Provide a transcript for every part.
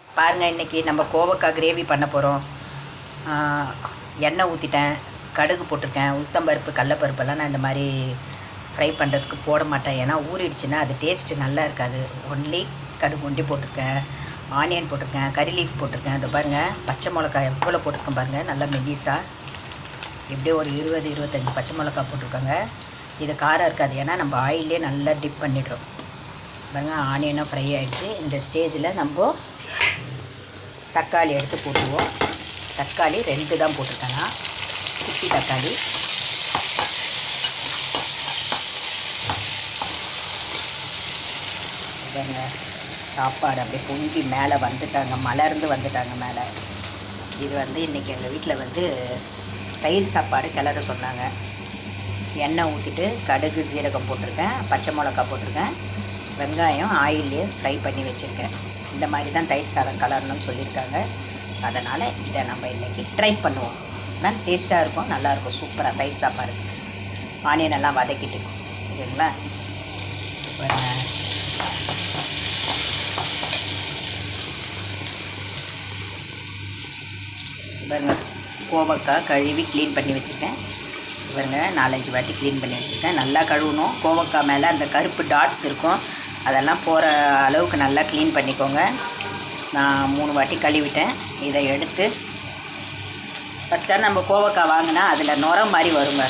பாருங்க, இன்றைக்கி நம்ம கோவக்காய் கிரேவி பண்ண போகிறோம். எண்ணெய் ஊற்றிட்டேன், கடுகு போட்டிருக்கேன். உளுத்தம்பருப்பு கடலப்பருப்பெல்லாம் நான் இந்த மாதிரி ஃப்ரை பண்ணுறதுக்கு போட மாட்டேன், ஏன்னா ஊறிடுச்சுன்னா அது டேஸ்ட்டு நல்லா இருக்காது. ஒன்லி கடுகு ஒண்டி போட்டிருக்கேன், ஆனியன் போட்டிருக்கேன், கறி லீஃப் போட்டிருக்கேன். அதை பாருங்கள், பச்சை மிளகாய் எவ்வளோ போட்டிருக்கேன் பாருங்கள், நல்லா மெல்லிஸாக எப்படியோ ஒரு 20-25 பச்சை மிளகாய் போட்டிருக்காங்க. இது காரம் இருக்காது, ஏன்னா நம்ம ஆயிலே நல்லா டிப் பண்ணிடுறோம். பாருங்கள், ஆனியனும் ஃப்ரை ஆகிடுச்சு. இந்த ஸ்டேஜில் நம்ம தக்காளி எடுத்து போட்டுருவோம். தக்காளி 2 தான் போட்டிருக்கேன்னா, குட்டி தக்காளி. பாருங்கள், சாப்பாடு அப்படியே பொங்கி மேலே வந்துட்டாங்க, மலர்ந்து வந்துட்டாங்க மேலே. இது இன்றைக்கி எங்கள் வீட்டில் தயிர் சாப்பாடு கிளற சொன்னாங்க. எண்ணெய் ஊற்றிட்டு கடுகு சீரகம் போட்டிருக்கேன், பச்சை மிளகா போட்டிருக்கேன், வெங்காயம் ஆயிலே ஃப்ரை பண்ணி வச்சுருக்கேன். இந்த மாதிரி தான் தயிர் சாதம் கலரணும்னு சொல்லியிருக்காங்க. அதனால் இதை நம்ம இன்றைக்கி ட்ரை பண்ணுவோம். ஆனால் டேஸ்ட்டாக இருக்கும், நல்லாயிருக்கும், சூப்பராக தயிர் சாப்பாடு. ஆனியன் எல்லாம் வதக்கிட்டு சரிங்களா. பாருங்க, கோவக்காய் கழுவி க்ளீன் பண்ணி வச்சுருக்கேன். பாருங்க, 4-5 வாட்டி க்ளீன் பண்ணி வச்சுருக்கேன். நல்லா கழுவணும். கோவக்காய் மேலே அந்த கருப்பு டாட்ஸ் இருக்கும், அதெல்லாம் போகிற அளவுக்கு நல்லா க்ளீன் பண்ணிக்கோங்க. நான் 3 வாட்டி கழுவிட்டேன். இதை எடுத்து ஃபஸ்ட்டாக நம்ம கோவக்காய் வாங்கினா அதில் நுர மாதிரி வருங்க.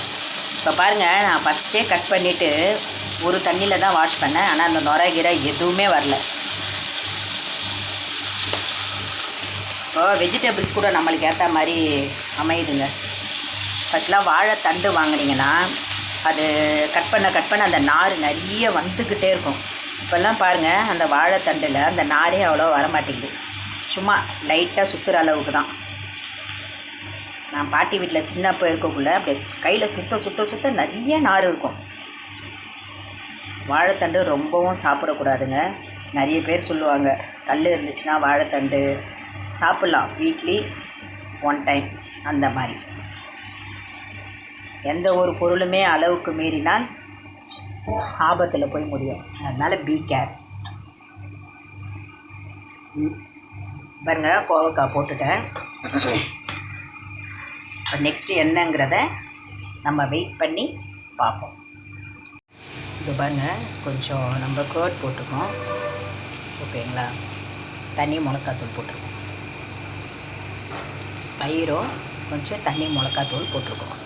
இப்போ பாருங்கள், நான் ஃபஸ்ட்டே கட் பண்ணிவிட்டு ஒரு தண்ணியில் தான் வாஷ் பண்ணேன், ஆனால் அந்த நுர கீரை எதுவுமே வரல. இப்போ வெஜிடபிள்ஸ் கூட நம்மளுக்கு ஏற்ற மாதிரி அமையுதுங்க. ஃபஸ்ட்லாம் வாழைத்தண்டு வாங்கினீங்கன்னா அது கட் பண்ண அந்த நார் நிறைய வந்துக்கிட்டே இருக்கும். இப்போல்லாம் பாருங்கள், அந்த வாழைத்தண்டில் அந்த நாரே அவ்வளோ வரமாட்டேங்குது, சும்மா லைட்டாக சுற்றுற அளவுக்கு தான். நான் பாட்டி வீட்டில் சின்னப்போ இருக்கக்குள்ளே அப்படியே கையில் சுத்த நிறைய நார் இருக்கும். வாழைத்தண்டு ரொம்பவும் சாப்பிடக்கூடாதுங்க. நிறைய பேர் சொல்லுவாங்க, கல் இருந்துச்சுன்னா வாழைத்தண்டு சாப்பிட்லாம், வீக்லி 1 டைம் அந்த மாதிரி. எந்த ஒரு பொருளுமே அளவுக்கு மீறினால் ஆபத்தில் போய் முடியும். அதனால் பி கேர். பாருங்க, கோவக்காய் போட்டுட்டேன். இப்போ நெக்ஸ்ட்டு என்னங்கிறத நம்ம வெயிட் பண்ணி பார்ப்போம். இது பாருங்கள், கொஞ்சம் நம்ம கர்ட் போட்டுக்கோம், ஓகேங்களா. தனி மிளகாத்தூள் போட்டிருக்கோம், தயிரும் கொஞ்சம் தண்ணி மிளகாத்தூள் போட்டிருக்கோம்.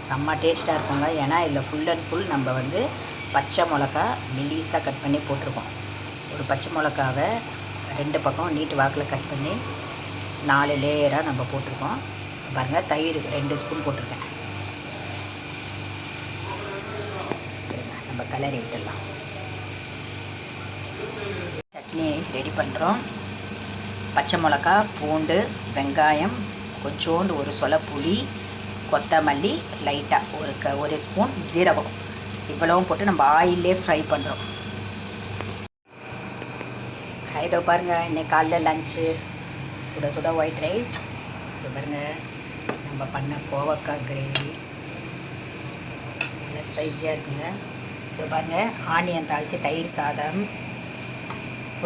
செம்ம டேஸ்ட்டாக இருக்குங்க, ஏன்னா இதில் ஃபுல் அண்ட் ஃபுல் நம்ம பச்சை மிளகா மெலிசாக கட் பண்ணி போட்டிருக்கோம். ஒரு பச்சை மிளகாவை 2 பக்கம் நீட்டு வாக்கில் கட் பண்ணி 4 லேயராக நம்ம போட்டிருக்கோம். பாருங்கள், தயிர் 2 ஸ்பூன் போட்டிருக்கேன். நம்ம கலரி விட்டுடலாம். சட்னி ரெடி பண்ணுறோம். பச்சை மிளகா, பூண்டு, வெங்காயம், கொஞ்சோண்டு ஒரு சொலை புளி, கொத்தமல்லி, லைட்டாக ஒரு ஸ்பூன் ஜீரகம், இவ்வளவும் போட்டு நம்ம ஆயிலே ஃப்ரை பண்ணுறோம். இதோ பாருங்கள், இன்னைக்கு காலைல லஞ்சு சுட ஒயிட் ரைஸ். இது பாருங்கள், நம்ம பண்ண கோவக்காய் கிரேவி நல்லா ஸ்பைஸியாக இருக்குங்க. இது பாருங்கள், ஆனியன் தாளித்து தயிர் சாதம்,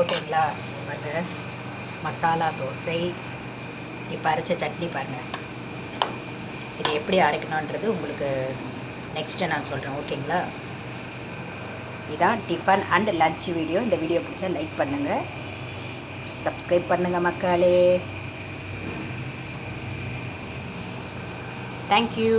ஓகேங்களா. பாருங்கள், மசாலா தோசை, இப்போ அரைச்ச சட்னி பாருங்கள். இது எப்படி அரைக்கணுன்றது உங்களுக்கு நெக்ஸ்ட்டு நான் சொல்கிறேன், ஓகேங்களா. இதான் டிஃபன் அண்ட் லன்ச் வீடியோ. இந்த வீடியோ பிடிச்சா லைக் பண்ணுங்கள், சப்ஸ்கிரைப் பண்ணுங்கள் மக்களே. தேங்க்யூ.